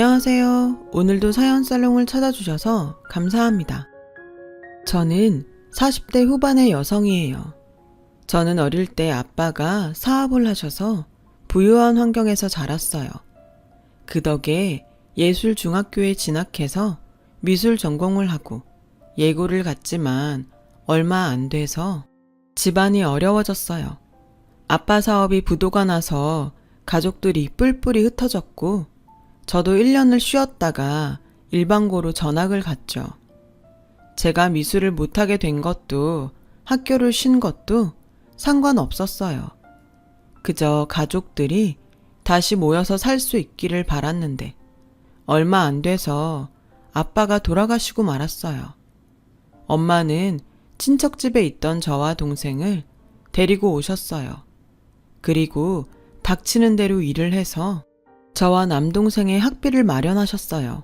안녕하세요. 오늘도 사연살롱을 찾아주셔서 감사합니다. 저는 40대 후반의 여성이에요. 저는 어릴 때 아빠가 사업을 하셔서 부유한 환경에서 자랐어요. 그 덕에 예술중학교에 진학해서 미술 전공을 하고 예고를 갔지만 얼마 안 돼서 집안이 어려워졌어요. 아빠 사업이 부도가 나서 가족들이 뿔뿔이 흩어졌고 저도 1년을 쉬었다가 일반고로 전학을 갔죠. 제가 미술을 못하게 된 것도 학교를 쉰 것도 상관없었어요. 그저 가족들이 다시 모여서 살 수 있기를 바랐는데 얼마 안 돼서 아빠가 돌아가시고 말았어요. 엄마는 친척집에 있던 저와 동생을 데리고 오셨어요. 그리고 닥치는 대로 일을 해서 저와 남동생의 학비를 마련하셨어요.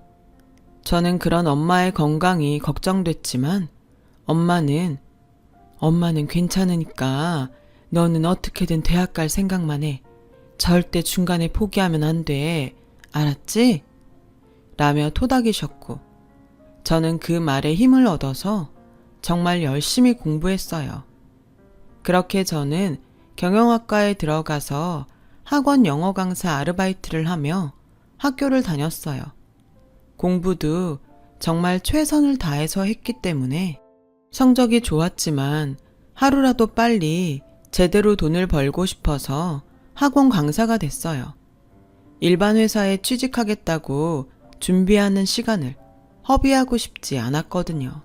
저는 그런 엄마의 건강이 걱정됐지만 엄마는 괜찮으니까 너는 어떻게든 대학 갈 생각만 해. 절대 중간에 포기하면 안 돼. 알았지? 라며 토닥이셨고 저는 그 말에 힘을 얻어서 정말 열심히 공부했어요. 그렇게 저는 경영학과에 들어가서 학원 영어 강사 아르바이트를 하며 학교를 다녔어요. 공부도 정말 최선을 다해서 했기 때문에 성적이 좋았지만 하루라도 빨리 제대로 돈을 벌고 싶어서 학원 강사가 됐어요. 일반 회사에 취직하겠다고 준비하는 시간을 허비하고 싶지 않았거든요.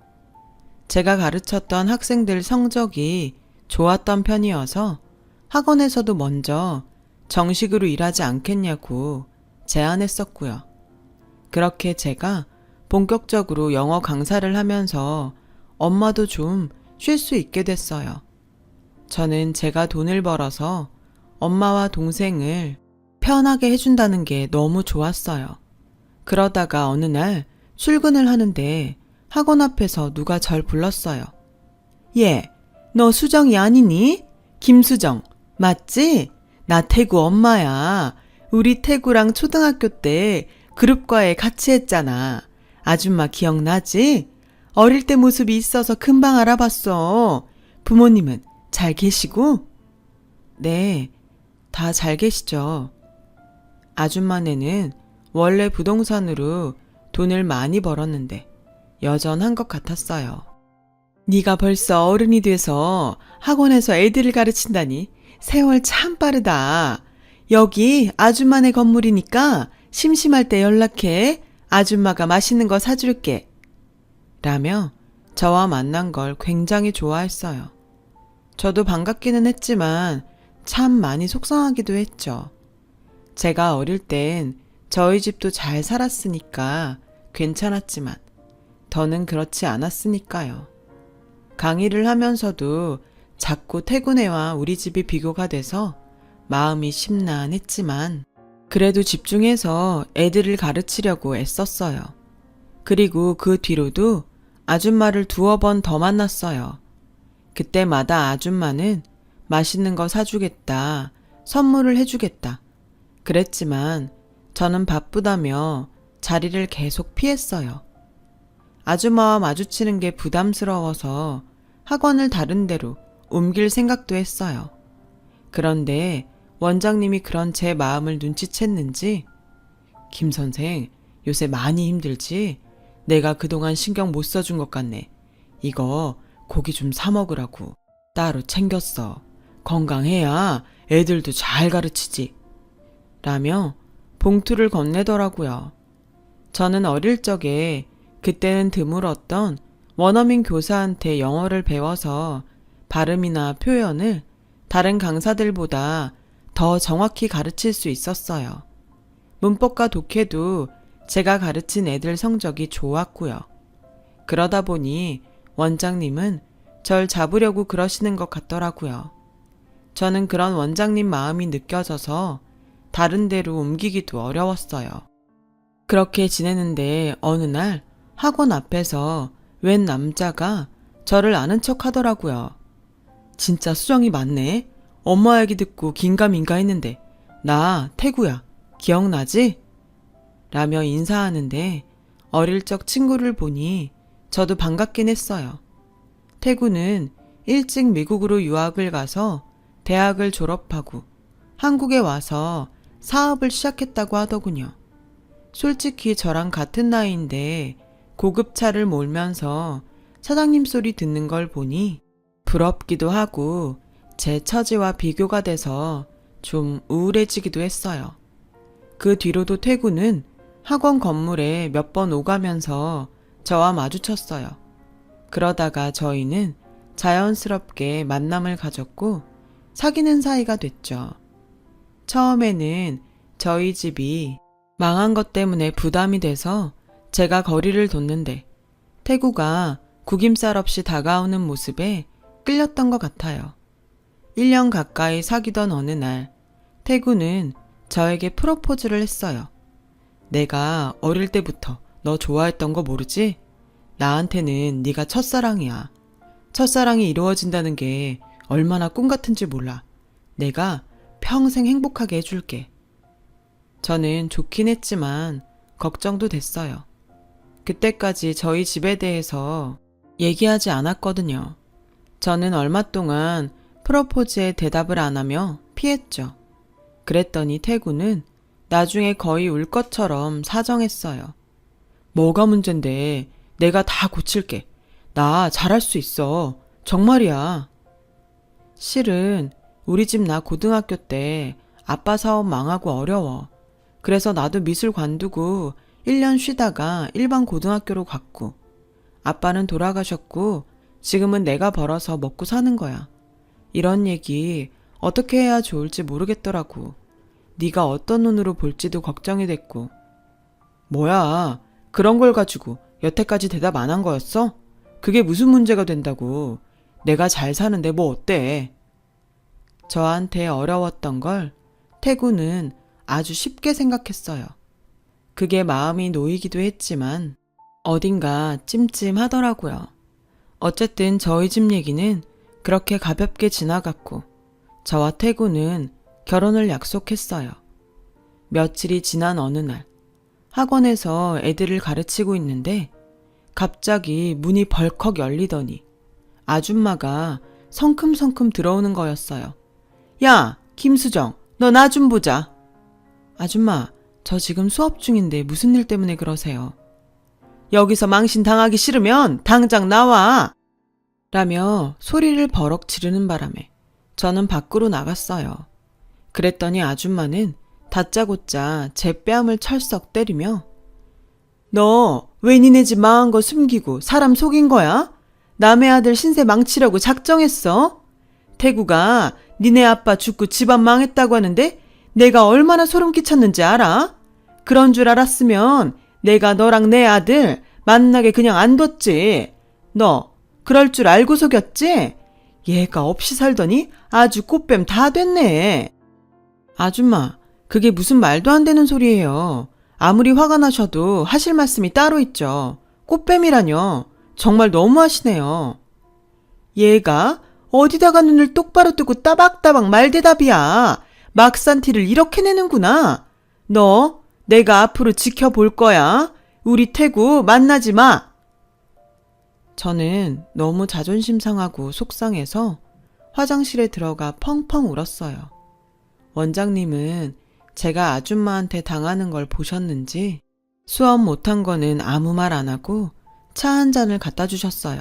제가 가르쳤던 학생들 성적이 좋았던 편이어서 학원에서도 먼저 정식으로 일하지 않겠냐고 제안했었고요. 그렇게 제가 본격적으로 영어 강사를 하면서 엄마도 좀 쉴 수 있게 됐어요. 저는 제가 돈을 벌어서 엄마와 동생을 편하게 해준다는 게 너무 좋았어요. 그러다가 어느 날 출근을 하는데 학원 앞에서 누가 절 불렀어요. 얘, 너 수정이 아니니? 김수정, 맞지? 나 태구 엄마야. 우리 태구랑 초등학교 때 그룹과에 같이 했잖아. 아줌마 기억나지? 어릴 때 모습이 있어서 금방 알아봤어. 부모님은 잘 계시고? 네, 다 잘 계시죠. 아줌마네는 원래 부동산으로 돈을 많이 벌었는데 여전한 것 같았어요. 네가 벌써 어른이 돼서 학원에서 애들을 가르친다니 세월 참 빠르다. 여기 아줌마네 건물이니까 심심할 때 연락해. 아줌마가 맛있는 거 사줄게. 라며 저와 만난 걸 굉장히 좋아했어요. 저도 반갑기는 했지만 참 많이 속상하기도 했죠. 제가 어릴 땐 저희 집도 잘 살았으니까 괜찮았지만 더는 그렇지 않았으니까요. 강의를 하면서도 자꾸 태구네와 우리 집이 비교가 돼서 마음이 심란했지만 그래도 집중해서 애들을 가르치려고 애썼어요. 그리고 그 뒤로도 아줌마를 2번 더 만났어요. 그때마다 아줌마는 맛있는 거 사주겠다, 선물을 해주겠다. 그랬지만 저는 바쁘다며 자리를 계속 피했어요. 아줌마와 마주치는 게 부담스러워서 학원을 다른 데로 옮길 생각도 했어요. 그런데 원장님이 그런 제 마음을 눈치챘는지 김 선생, 요새 많이 힘들지? 내가 그동안 신경 못 써준 것 같네. 이거 고기 좀 사 먹으라고 따로 챙겼어. 건강해야 애들도 잘 가르치지. 라며 봉투를 건네더라고요. 저는 어릴 적에 그때는 드물었던 원어민 교사한테 영어를 배워서 발음이나 표현을 다른 강사들보다 더 정확히 가르칠 수 있었어요. 문법과 독해도 제가 가르친 애들 성적이 좋았고요. 그러다 보니 원장님은 절 잡으려고 그러시는 것 같더라고요. 저는 그런 원장님 마음이 느껴져서 다른 데로 옮기기도 어려웠어요. 그렇게 지내는데 어느 날 학원 앞에서 웬 남자가 저를 아는 척 하더라고요. 진짜 수정이 맞네. 엄마 얘기 듣고 긴가민가 했는데 나 태구야. 기억나지? 라며 인사하는데 어릴 적 친구를 보니 저도 반갑긴 했어요. 태구는 일찍 미국으로 유학을 가서 대학을 졸업하고 한국에 와서 사업을 시작했다고 하더군요. 솔직히 저랑 같은 나이인데 고급차를 몰면서 사장님 소리 듣는 걸 보니 부럽기도 하고 제 처지와 비교가 돼서 좀 우울해지기도 했어요. 그 뒤로도 태구는 학원 건물에 몇 번 오가면서 저와 마주쳤어요. 그러다가 저희는 자연스럽게 만남을 가졌고 사귀는 사이가 됐죠. 처음에는 저희 집이 망한 것 때문에 부담이 돼서 제가 거리를 뒀는데 태구가 구김살 없이 다가오는 모습에 끌렸던 것 같아요. 1년 가까이 사귀던 어느 날 태구는 저에게 프로포즈를 했어요. 내가 어릴 때부터 너 좋아했던 거 모르지? 나한테는 네가 첫사랑이야. 첫사랑이 이루어진다는 게 얼마나 꿈 같은지 몰라. 내가 평생 행복하게 해줄게. 저는 좋긴 했지만 걱정도 됐어요. 그때까지 저희 집에 대해서 얘기하지 않았거든요. 저는 얼마 동안 프로포즈에 대답을 안 하며 피했죠. 그랬더니 태구는 나중에 거의 울 것처럼 사정했어요. 뭐가 문젠데 내가 다 고칠게. 나 잘할 수 있어. 정말이야. 실은 우리 집 나 고등학교 때 아빠 사업 망하고 어려워. 그래서 나도 미술 관두고 1년 쉬다가 일반 고등학교로 갔고 아빠는 돌아가셨고 지금은 내가 벌어서 먹고 사는 거야. 이런 얘기 어떻게 해야 좋을지 모르겠더라고. 네가 어떤 눈으로 볼지도 걱정이 됐고. 뭐야, 그런 걸 가지고 여태까지 대답 안 한 거였어? 그게 무슨 문제가 된다고. 내가 잘 사는데 뭐 어때? 저한테 어려웠던 걸 태구는 아주 쉽게 생각했어요. 그게 마음이 놓이기도 했지만 어딘가 찜찜하더라고요. 어쨌든 저희 집 얘기는 그렇게 가볍게 지나갔고 저와 태구는 결혼을 약속했어요. 며칠이 지난 어느 날 학원에서 애들을 가르치고 있는데 갑자기 문이 벌컥 열리더니 아줌마가 성큼성큼 들어오는 거였어요. 야, 김수정, 너 나 좀 보자. 아줌마, 저 지금 수업 중인데 무슨 일 때문에 그러세요? 여기서 망신 당하기 싫으면 당장 나와! 라며 소리를 버럭 지르는 바람에 저는 밖으로 나갔어요. 그랬더니 아줌마는 다짜고짜 제 뺨을 철썩 때리며 너 왜 니네 집 망한 거 숨기고 사람 속인 거야? 남의 아들 신세 망치려고 작정했어? 태구가 니네 아빠 죽고 집안 망했다고 하는데 내가 얼마나 소름 끼쳤는지 알아? 그런 줄 알았으면 내가 너랑 내 아들 만나게 그냥 안 뒀지. 너 그럴 줄 알고 속였지? 얘가 없이 살더니 아주 꽃뱀 다 됐네. 아줌마, 그게 무슨 말도 안 되는 소리예요. 아무리 화가 나셔도 하실 말씀이 따로 있죠. 꽃뱀이라뇨. 정말 너무하시네요. 얘가 어디다가 눈을 똑바로 뜨고 따박따박 말대답이야. 막산 티를 이렇게 내는구나. 너 내가 앞으로 지켜볼 거야. 우리 태구 만나지 마. 저는 너무 자존심 상하고 속상해서 화장실에 들어가 펑펑 울었어요. 원장님은 제가 아줌마한테 당하는 걸 보셨는지 수업 못한 거는 아무 말 안 하고 차 한 잔을 갖다 주셨어요.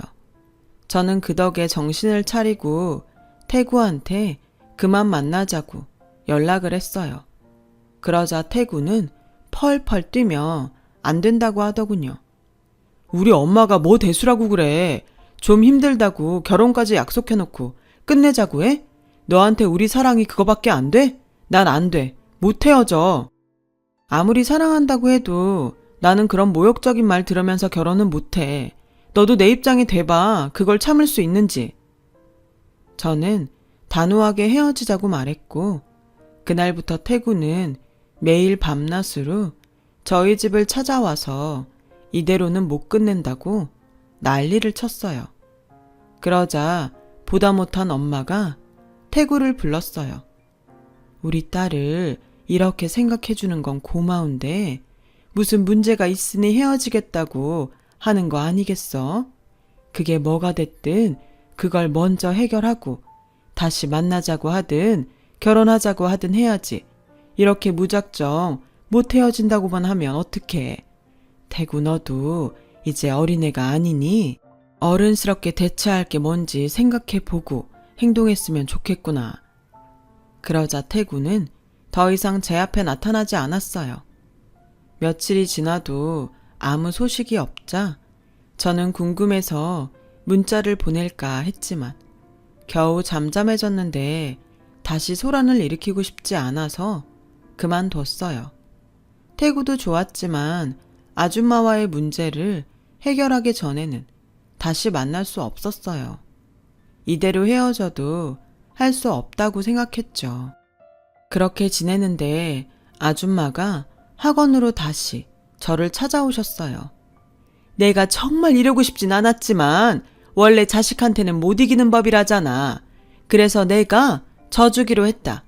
저는 그 덕에 정신을 차리고 태구한테 그만 만나자고 연락을 했어요. 그러자 태구는 펄펄 뛰며 안 된다고 하더군요. 우리 엄마가 뭐 대수라고 그래. 좀 힘들다고 결혼까지 약속해놓고 끝내자고 해? 너한테 우리 사랑이 그거밖에 안 돼? 난 안 돼. 못 헤어져. 아무리 사랑한다고 해도 나는 그런 모욕적인 말 들으면서 결혼은 못해. 너도 내 입장이 돼봐. 그걸 참을 수 있는지. 저는 단호하게 헤어지자고 말했고 그날부터 태구는 매일 밤낮으로 저희 집을 찾아와서 이대로는 못 끝낸다고 난리를 쳤어요. 그러자 보다 못한 엄마가 태구를 불렀어요. 우리 딸을 이렇게 생각해주는 건 고마운데 무슨 문제가 있으니 헤어지겠다고 하는 거 아니겠어? 그게 뭐가 됐든 그걸 먼저 해결하고 다시 만나자고 하든 결혼하자고 하든 해야지. 이렇게 무작정 못 헤어진다고만 하면 어떡해. 태구 너도 이제 어린애가 아니니 어른스럽게 대처할 게 뭔지 생각해보고 행동했으면 좋겠구나. 그러자 태구는 더 이상 제 앞에 나타나지 않았어요. 며칠이 지나도 아무 소식이 없자 저는 궁금해서 문자를 보낼까 했지만 겨우 잠잠해졌는데 다시 소란을 일으키고 싶지 않아서 그만뒀어요. 태구도 좋았지만 아줌마와의 문제를 해결하기 전에는 다시 만날 수 없었어요. 이대로 헤어져도 할 수 없다고 생각했죠. 그렇게 지내는데 아줌마가 학원으로 다시 저를 찾아오셨어요. 내가 정말 이러고 싶진 않았지만 원래 자식한테는 못 이기는 법이라잖아. 그래서 내가 져주기로 했다.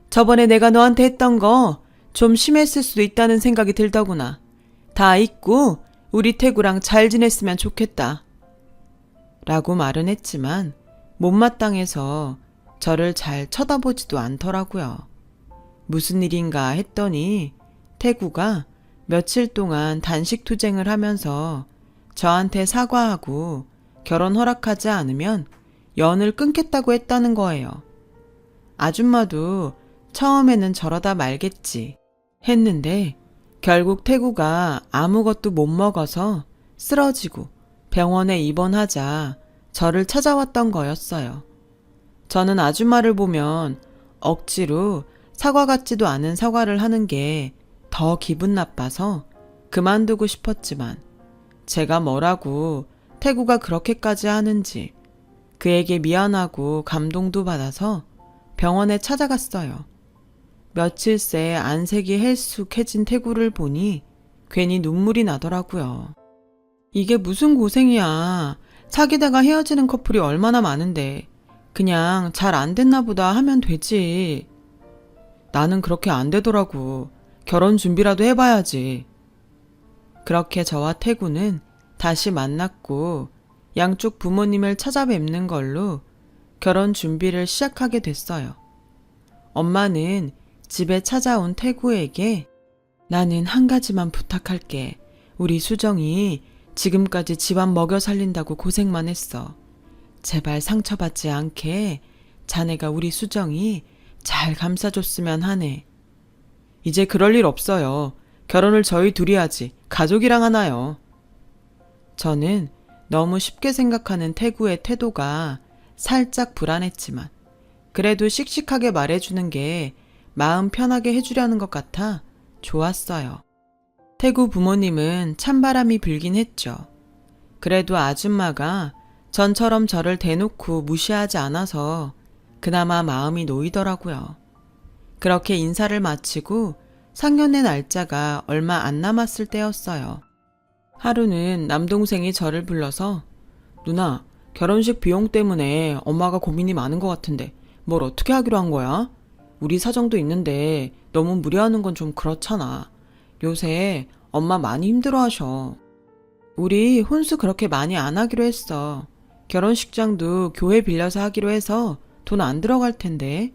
저번에 내가 너한테 했던 거 좀 심했을 수도 있다는 생각이 들더구나. 다 잊고 우리 태구랑 잘 지냈으면 좋겠다. 라고 말은 했지만 못마땅해서 저를 잘 쳐다보지도 않더라고요. 무슨 일인가 했더니 태구가 며칠 동안 단식 투쟁을 하면서 저한테 사과하고 결혼 허락하지 않으면 연을 끊겠다고 했다는 거예요. 아줌마도 처음에는 저러다 말겠지 했는데 결국 태구가 아무것도 못 먹어서 쓰러지고 병원에 입원하자 저를 찾아왔던 거였어요. 저는 아줌마를 보면 억지로 사과 같지도 않은 사과를 하는 게 더 기분 나빠서 그만두고 싶었지만 제가 뭐라고 태구가 그렇게까지 하는지 그에게 미안하고 감동도 받아서 병원에 찾아갔어요. 며칠 새 안색이 헬쑥해진 태구를 보니 괜히 눈물이 나더라고요. 이게 무슨 고생이야. 사귀다가 헤어지는 커플이 얼마나 많은데 그냥 잘 안 됐나 보다 하면 되지. 나는 그렇게 안 되더라고. 결혼 준비라도 해봐야지. 그렇게 저와 태구는 다시 만났고 양쪽 부모님을 찾아뵙는 걸로 결혼 준비를 시작하게 됐어요. 엄마는 집에 찾아온 태구에게 나는 한 가지만 부탁할게. 우리 수정이 지금까지 집안 먹여 살린다고 고생만 했어. 제발 상처받지 않게 자네가 우리 수정이 잘 감싸줬으면 하네. 이제 그럴 일 없어요. 결혼을 저희 둘이 하지. 가족이랑 하나요. 저는 너무 쉽게 생각하는 태구의 태도가 살짝 불안했지만 그래도 씩씩하게 말해주는 게 마음 편하게 해주려는 것 같아 좋았어요. 태구 부모님은 찬바람이 불긴 했죠. 그래도 아줌마가 전처럼 저를 대놓고 무시하지 않아서 그나마 마음이 놓이더라고요. 그렇게 인사를 마치고 상견례 날짜가 얼마 안 남았을 때였어요. 하루는 남동생이 저를 불러서 누나, 결혼식 비용 때문에 엄마가 고민이 많은 것 같은데 뭘 어떻게 하기로 한 거야? 우리 사정도 있는데 너무 무리하는 건 좀 그렇잖아. 요새 엄마 많이 힘들어하셔. 우리 혼수 그렇게 많이 안 하기로 했어. 결혼식장도 교회 빌려서 하기로 해서 돈 안 들어갈 텐데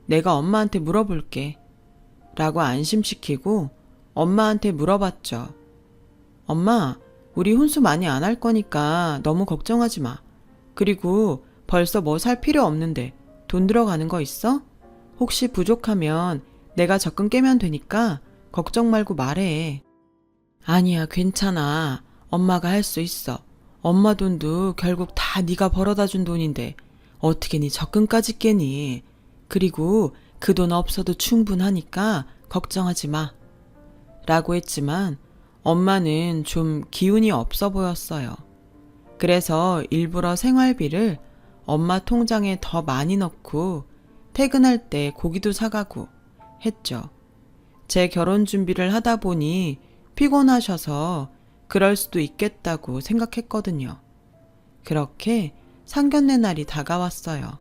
내가 엄마한테 물어볼게. 라고 안심시키고 엄마한테 물어봤죠. 엄마, 우리 혼수 많이 안 할 거니까 너무 걱정하지 마. 그리고 벌써 뭐 살 필요 없는데 돈 들어가는 거 있어? 혹시 부족하면 내가 적금 깨면 되니까 걱정 말고 말해. 아니야, 괜찮아. 엄마가 할 수 있어. 엄마 돈도 결국 다 네가 벌어다 준 돈인데 어떻게 네 적금까지 깨니? 그리고 그 돈 없어도 충분하니까 걱정하지 마. 라고 했지만 엄마는 좀 기운이 없어 보였어요. 그래서 일부러 생활비를 엄마 통장에 더 많이 넣고 퇴근할 때 고기도 사가고 했죠. 제 결혼 준비를 하다 보니 피곤하셔서 그럴 수도 있겠다고 생각했거든요. 그렇게 상견례 날이 다가왔어요.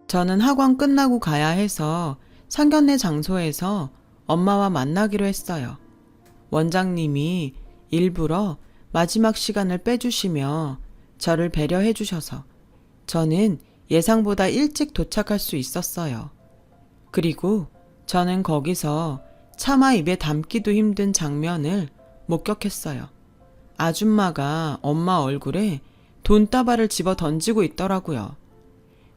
저는 학원 끝나고 가야 해서 상견례 장소에서 엄마와 만나기로 했어요. 원장님이 일부러 마지막 시간을 빼주시며 저를 배려해 주셔서 저는 예상보다 일찍 도착할 수 있었어요. 그리고 저는 거기서 차마 입에 담기도 힘든 장면을 목격했어요. 아줌마가 엄마 얼굴에 돈다발을 집어 던지고 있더라고요.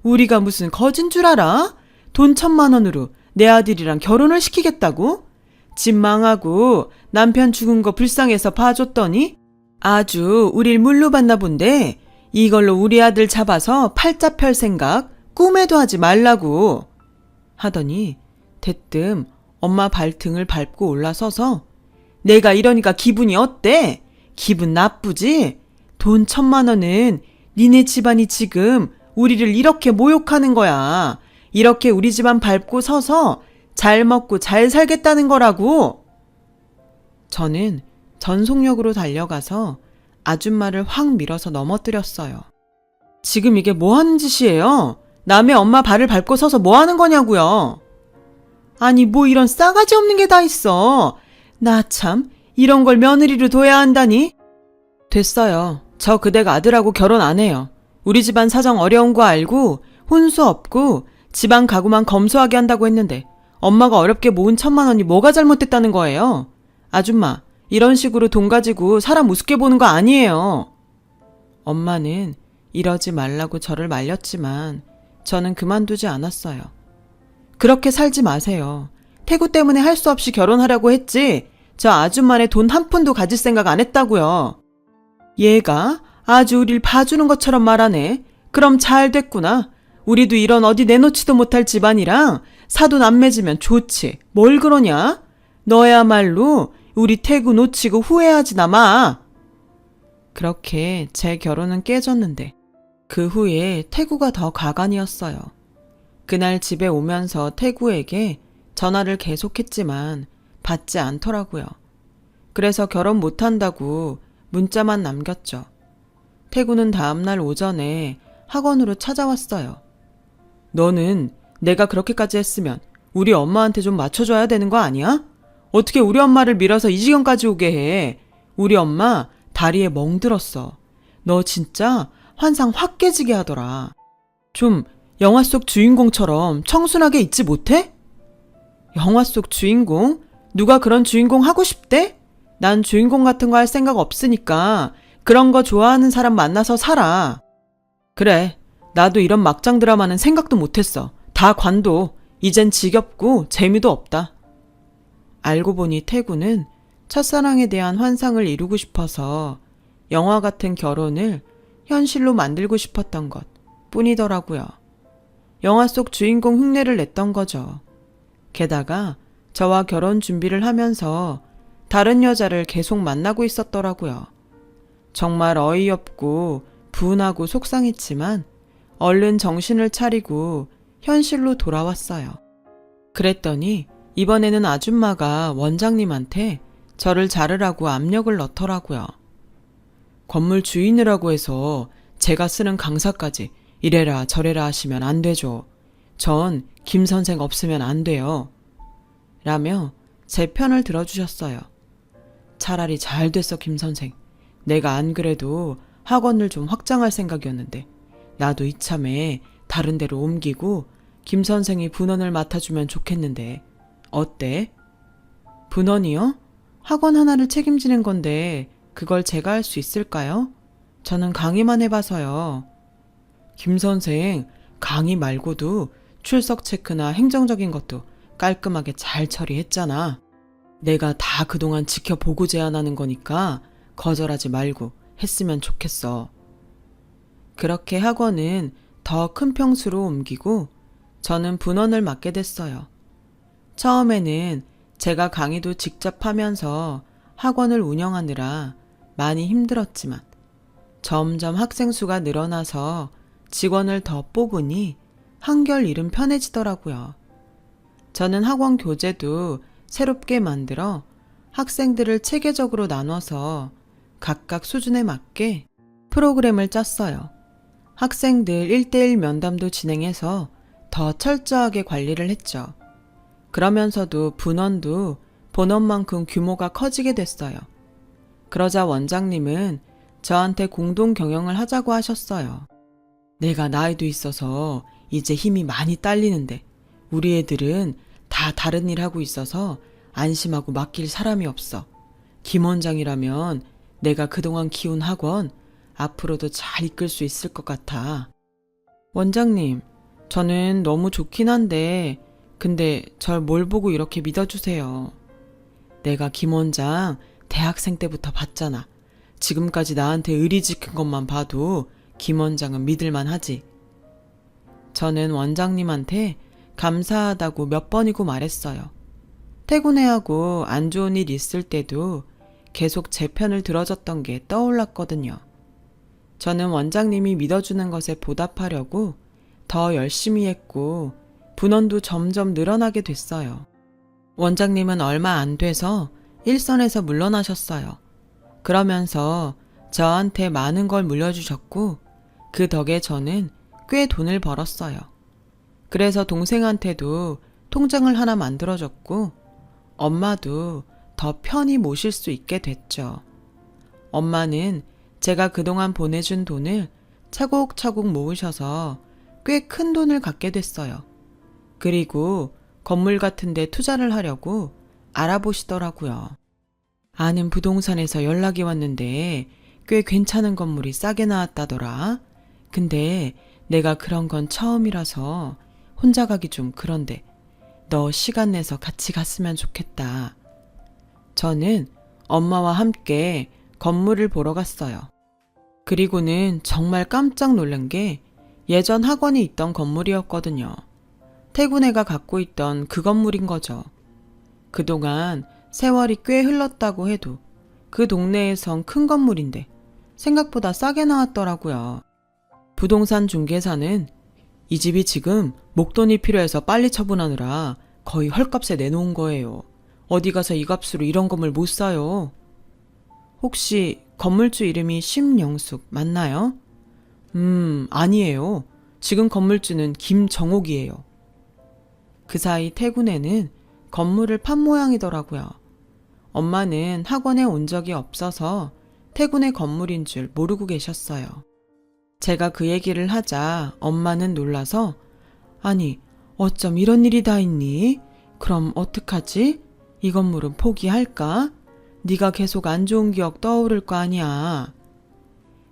우리가 무슨 거진 줄 알아? 돈 1,000만 원으로 내 아들이랑 결혼을 시키겠다고? 집 망하고 남편 죽은 거 불쌍해서 봐줬더니 아주 우릴 물로 봤나 본데 이걸로 우리 아들 잡아서 팔자 펼 생각 꿈에도 하지 말라고 하더니 대뜸 엄마 발등을 밟고 올라서서 내가 이러니까 기분이 어때? 기분 나쁘지? 돈 1,000만 원은 니네 집안이 지금 우리를 이렇게 모욕하는 거야. 이렇게 우리 집안 밟고 서서 잘 먹고 잘 살겠다는 거라고. 저는 전속력으로 달려가서 아줌마를 확 밀어서 넘어뜨렸어요. 지금 이게 뭐 하는 짓이에요? 남의 엄마 발을 밟고 서서 뭐 하는 거냐고요. 아니 뭐 이런 싸가지 없는 게 다 있어. 나 참 이런 걸 며느리로 둬야 한다니. 됐어요. 저 그댁 아들하고 결혼 안 해요. 우리 집안 사정 어려운 거 알고 혼수 없고 집안 가구만 검소하게 한다고 했는데 엄마가 어렵게 모은 1,000만 원이 뭐가 잘못됐다는 거예요? 아줌마, 이런 식으로 돈 가지고 사람 우습게 보는 거 아니에요. 엄마는 이러지 말라고 저를 말렸지만 저는 그만두지 않았어요. 그렇게 살지 마세요. 태구 때문에 할 수 없이 결혼하려고 했지 저 아줌마네 돈 한 푼도 가질 생각 안 했다고요. 얘가 아주 우릴 봐주는 것처럼 말하네. 그럼 잘 됐구나. 우리도 이런 어디 내놓지도 못할 집안이랑 사돈 안 맺으면 좋지. 뭘 그러냐? 너야말로 우리 태구 놓치고 후회하지나 마. 그렇게 제 결혼은 깨졌는데 그 후에 태구가 더 가관이었어요. 그날 집에 오면서 태구에게 전화를 계속했지만 받지 않더라고요. 그래서 결혼 못한다고 문자만 남겼죠. 태구는 다음날 오전에 학원으로 찾아왔어요. 너는 내가 그렇게까지 했으면 우리 엄마한테 좀 맞춰줘야 되는 거 아니야? 어떻게 우리 엄마를 밀어서 이 지경까지 오게 해. 우리 엄마 다리에 멍들었어. 너 진짜 환상 확 깨지게 하더라. 좀 영화 속 주인공처럼 청순하게 있지 못해? 영화 속 주인공? 누가 그런 주인공 하고 싶대? 난 주인공 같은 거 할 생각 없으니까 그런 거 좋아하는 사람 만나서 살아. 그래, 나도 이런 막장 드라마는 생각도 못했어. 다 관도. 이젠 지겹고 재미도 없다. 알고 보니 태구는 첫사랑에 대한 환상을 이루고 싶어서 영화 같은 결혼을 현실로 만들고 싶었던 것 뿐이더라고요. 영화 속 주인공 흉내를 냈던 거죠. 게다가 저와 결혼 준비를 하면서 다른 여자를 계속 만나고 있었더라고요. 정말 어이없고 분하고 속상했지만 얼른 정신을 차리고 현실로 돌아왔어요. 그랬더니 이번에는 아줌마가 원장님한테 저를 자르라고 압력을 넣더라고요. 건물 주인이라고 해서 제가 쓰는 강사까지 이래라 저래라 하시면 안 되죠. 전 김 선생 없으면 안 돼요. 라며 제 편을 들어주셨어요. 차라리 잘 됐어 김 선생. 내가 안 그래도 학원을 좀 확장할 생각이었는데 나도 이참에 다른 데로 옮기고 김 선생이 분원을 맡아주면 좋겠는데 어때? 분원이요? 학원 하나를 책임지는 건데 그걸 제가 할 수 있을까요? 저는 강의만 해봐서요. 김 선생 강의 말고도 출석 체크나 행정적인 것도 깔끔하게 잘 처리했잖아. 내가 다 그동안 지켜보고 제안하는 거니까 거절하지 말고 했으면 좋겠어. 그렇게 학원은 더 큰 평수로 옮기고 저는 분원을 맡게 됐어요. 처음에는 제가 강의도 직접 하면서 학원을 운영하느라 많이 힘들었지만 점점 학생 수가 늘어나서 직원을 더 뽑으니 한결 일은 편해지더라고요. 저는 학원 교재도 새롭게 만들어 학생들을 체계적으로 나눠서 각각 수준에 맞게 프로그램을 짰어요. 학생들 1대1 면담도 진행해서 더 철저하게 관리를 했죠. 그러면서도 분원도 본업만큼 규모가 커지게 됐어요. 그러자 원장님은 저한테 공동 경영을 하자고 하셨어요. 내가 나이도 있어서 이제 힘이 많이 딸리는데 우리 애들은 다 다른 일 하고 있어서 안심하고 맡길 사람이 없어. 김 원장이라면 내가 그동안 키운 학원 앞으로도 잘 이끌 수 있을 것 같아. 원장님, 저는 너무 좋긴 한데 근데 절 뭘 보고 이렇게 믿어주세요. 내가 김 원장 대학생 때부터 봤잖아. 지금까지 나한테 의리 지킨 것만 봐도 김 원장은 믿을만 하지. 저는 원장님한테 감사하다고 몇 번이고 말했어요. 퇴근해하고 안 좋은 일 있을 때도 계속 제 편을 들어줬던 게 떠올랐거든요. 저는 원장님이 믿어주는 것에 보답하려고 더 열심히 했고 분원도 점점 늘어나게 됐어요. 원장님은 얼마 안 돼서 일선에서 물러나셨어요. 그러면서 저한테 많은 걸 물려주셨고 그 덕에 저는 꽤 돈을 벌었어요. 그래서 동생한테도 통장을 하나 만들어줬고 엄마도 더 편히 모실 수 있게 됐죠. 엄마는 제가 그동안 보내준 돈을 차곡차곡 모으셔서 꽤 큰 돈을 갖게 됐어요. 그리고 건물 같은 데 투자를 하려고 알아보시더라고요. 아는 부동산에서 연락이 왔는데 꽤 괜찮은 건물이 싸게 나왔다더라. 근데 내가 그런 건 처음이라서 혼자 가기 좀 그런데 너 시간 내서 같이 갔으면 좋겠다. 저는 엄마와 함께 건물을 보러 갔어요. 그리고는 정말 깜짝 놀란 게 예전 학원이 있던 건물이었거든요. 태구네가 갖고 있던 그 건물인 거죠. 그동안 세월이 꽤 흘렀다고 해도 그 동네에선 큰 건물인데 생각보다 싸게 나왔더라고요. 부동산 중개사는 이 집이 지금 목돈이 필요해서 빨리 처분하느라 거의 헐값에 내놓은 거예요. 어디 가서 이 값으로 이런 건물 못 사요. 혹시 건물주 이름이 심영숙 맞나요? 아니에요. 지금 건물주는 김정옥이에요. 그 사이 태군에는 건물을 판 모양이더라고요. 엄마는 학원에 온 적이 없어서 태군의 건물인 줄 모르고 계셨어요. 제가 그 얘기를 하자 엄마는 놀라서 아니 어쩜 이런 일이 다 있니? 그럼 어떡하지? 이 건물은 포기할까? 네가 계속 안 좋은 기억 떠오를 거 아니야.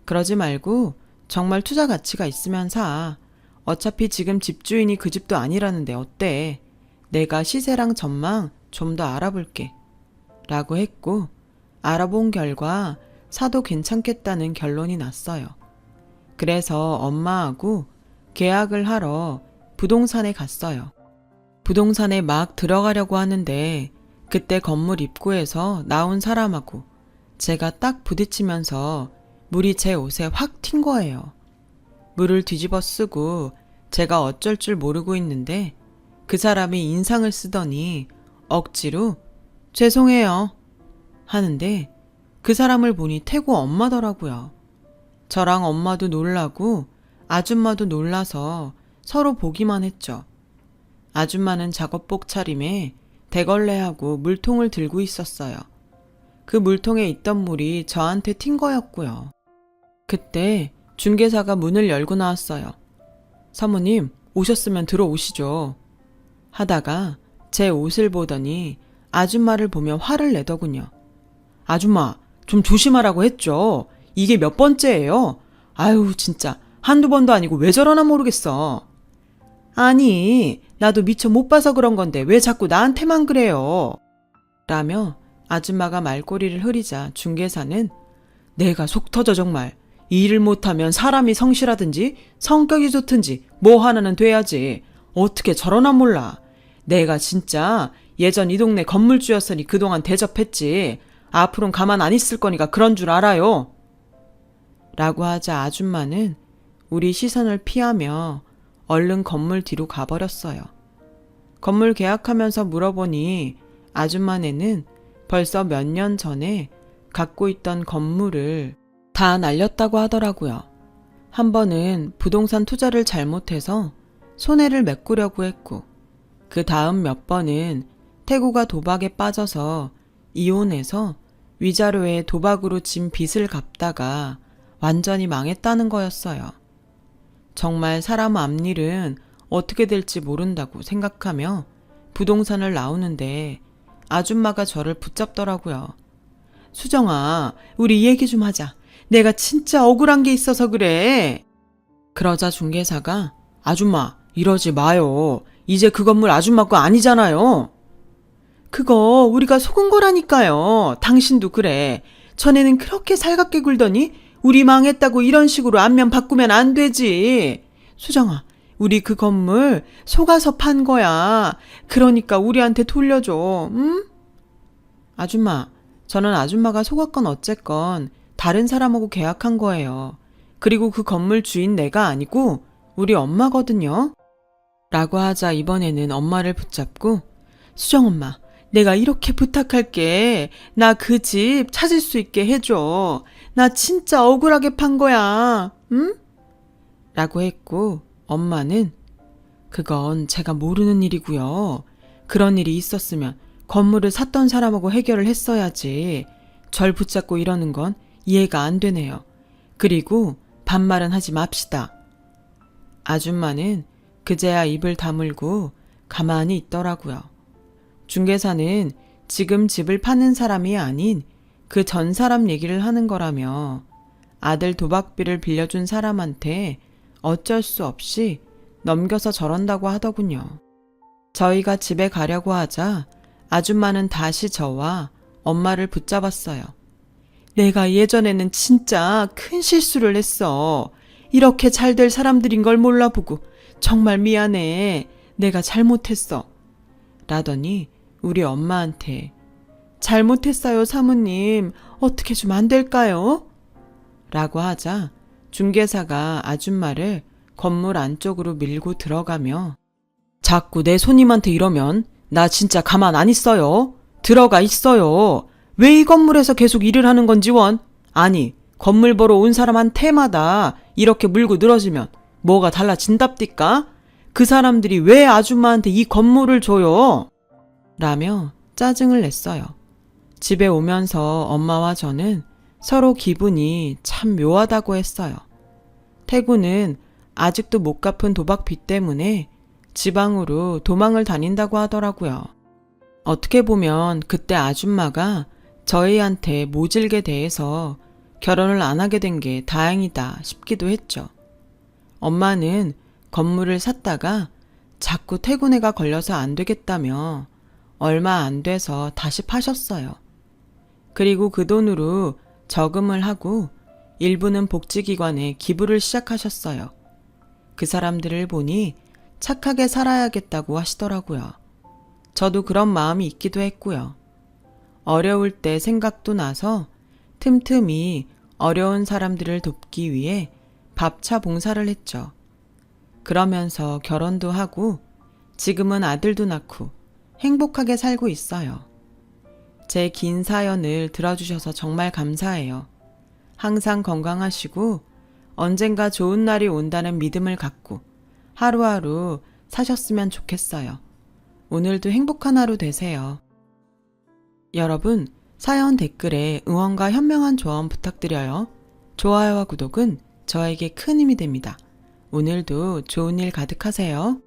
그러지 말고 정말 투자 가치가 있으면 사. 어차피 지금 집주인이 그 집도 아니라는데 어때? 내가 시세랑 전망 좀 더 알아볼게. 라고 했고 알아본 결과 사도 괜찮겠다는 결론이 났어요. 그래서 엄마하고 계약을 하러 부동산에 갔어요. 부동산에 막 들어가려고 하는데 그때 건물 입구에서 나온 사람하고 제가 딱 부딪히면서 물이 제 옷에 확 튄 거예요. 물을 뒤집어 쓰고 제가 어쩔 줄 모르고 있는데 그 사람이 인상을 쓰더니 억지로 죄송해요 하는데 그 사람을 보니 태구 엄마더라고요. 저랑 엄마도 놀라고 아줌마도 놀라서 서로 보기만 했죠. 아줌마는 작업복 차림에 대걸레하고 물통을 들고 있었어요. 그 물통에 있던 물이 저한테 튄 거였고요. 그때 중개사가 문을 열고 나왔어요. 사모님, 오셨으면 들어오시죠. 하다가 제 옷을 보더니 아줌마를 보며 화를 내더군요. 아줌마, 좀 조심하라고 했죠. 이게 몇 번째예요? 아유, 진짜 한두 번도 아니고 왜 저러나 모르겠어. 아니, 나도 미처 못 봐서 그런 건데 왜 자꾸 나한테만 그래요? 라며 아줌마가 말꼬리를 흐리자 중개사는 내가 속 터져 정말. 이 일을 못하면 사람이 성실하든지 성격이 좋든지 뭐 하나는 돼야지. 어떻게 저러나 몰라. 내가 진짜 예전 이 동네 건물주였으니 그동안 대접했지. 앞으로는 가만 안 있을 거니까 그런 줄 알아요. 라고 하자 아줌마는 우리 시선을 피하며 얼른 건물 뒤로 가버렸어요. 건물 계약하면서 물어보니 아줌마네는 벌써 몇 년 전에 갖고 있던 건물을 다 날렸다고 하더라고요. 한 번은 부동산 투자를 잘못해서 손해를 메꾸려고 했고 그 다음 몇 번은 태구가 도박에 빠져서 이혼해서 위자료에 도박으로 진 빚을 갚다가 완전히 망했다는 거였어요. 정말 사람 앞일은 어떻게 될지 모른다고 생각하며 부동산을 나오는데 아줌마가 저를 붙잡더라고요. 수정아, 우리 이 얘기 좀 하자. 내가 진짜 억울한 게 있어서 그래. 그러자 중개사가 아줌마, 이러지 마요. 이제 그 건물 아줌마 거 아니잖아요. 그거 우리가 속은 거라니까요. 당신도 그래. 전에는 그렇게 살갑게 굴더니 우리 망했다고 이런 식으로 안면 바꾸면 안 되지. 수정아, 우리 그 건물 속아서 판 거야. 그러니까 우리한테 돌려줘. 응? 아줌마, 저는 아줌마가 속았건 어쨌건 다른 사람하고 계약한 거예요. 그리고 그 건물 주인 내가 아니고 우리 엄마거든요. 라고 하자 이번에는 엄마를 붙잡고 수정엄마, 내가 이렇게 부탁할게. 나 그 집 찾을 수 있게 해줘. 나 진짜 억울하게 판 거야. 응? 라고 했고 엄마는 그건 제가 모르는 일이고요. 그런 일이 있었으면 건물을 샀던 사람하고 해결을 했어야지. 절 붙잡고 이러는 건 이해가 안 되네요. 그리고 반말은 하지 맙시다. 아줌마는 그제야 입을 다물고 가만히 있더라고요. 중개사는 지금 집을 파는 사람이 아닌 그 전 사람 얘기를 하는 거라며 아들 도박비를 빌려준 사람한테 어쩔 수 없이 넘겨서 저런다고 하더군요. 저희가 집에 가려고 하자 아줌마는 다시 저와 엄마를 붙잡았어요. 내가 예전에는 진짜 큰 실수를 했어. 이렇게 잘 될 사람들인 걸 몰라보고 정말 미안해. 내가 잘못했어. 라더니 우리 엄마한테 잘못했어요, 사모님. 어떻게 좀 안 될까요? 라고 하자 중개사가 아줌마를 건물 안쪽으로 밀고 들어가며 자꾸 내 손님한테 이러면 나 진짜 가만 안 있어요. 들어가 있어요. 왜 이 건물에서 계속 일을 하는 건지 원? 아니, 건물 보러 온 사람한테마다 이렇게 물고 늘어지면 뭐가 달라진답디까? 그 사람들이 왜 아줌마한테 이 건물을 줘요? 라며 짜증을 냈어요. 집에 오면서 엄마와 저는 서로 기분이 참 묘하다고 했어요. 태구는 아직도 못 갚은 도박빚 때문에 지방으로 도망을 다닌다고 하더라고요. 어떻게 보면 그때 아줌마가 저희한테 모질게 대해서 결혼을 안 하게 된 게 다행이다 싶기도 했죠. 엄마는 건물을 샀다가 자꾸 퇴근해가 걸려서 안 되겠다며 얼마 안 돼서 다시 파셨어요. 그리고 그 돈으로 저금을 하고 일부는 복지기관에 기부를 시작하셨어요. 그 사람들을 보니 착하게 살아야겠다고 하시더라고요. 저도 그런 마음이 있기도 했고요. 어려울 때 생각도 나서 틈틈이 어려운 사람들을 돕기 위해 밥차 봉사를 했죠. 그러면서 결혼도 하고 지금은 아들도 낳고 행복하게 살고 있어요. 제 긴 사연을 들어주셔서 정말 감사해요. 항상 건강하시고 언젠가 좋은 날이 온다는 믿음을 갖고 하루하루 사셨으면 좋겠어요. 오늘도 행복한 하루 되세요. 여러분, 사연 댓글에 응원과 현명한 조언 부탁드려요. 좋아요와 구독은 저에게 큰 힘이 됩니다. 오늘도 좋은 일 가득하세요.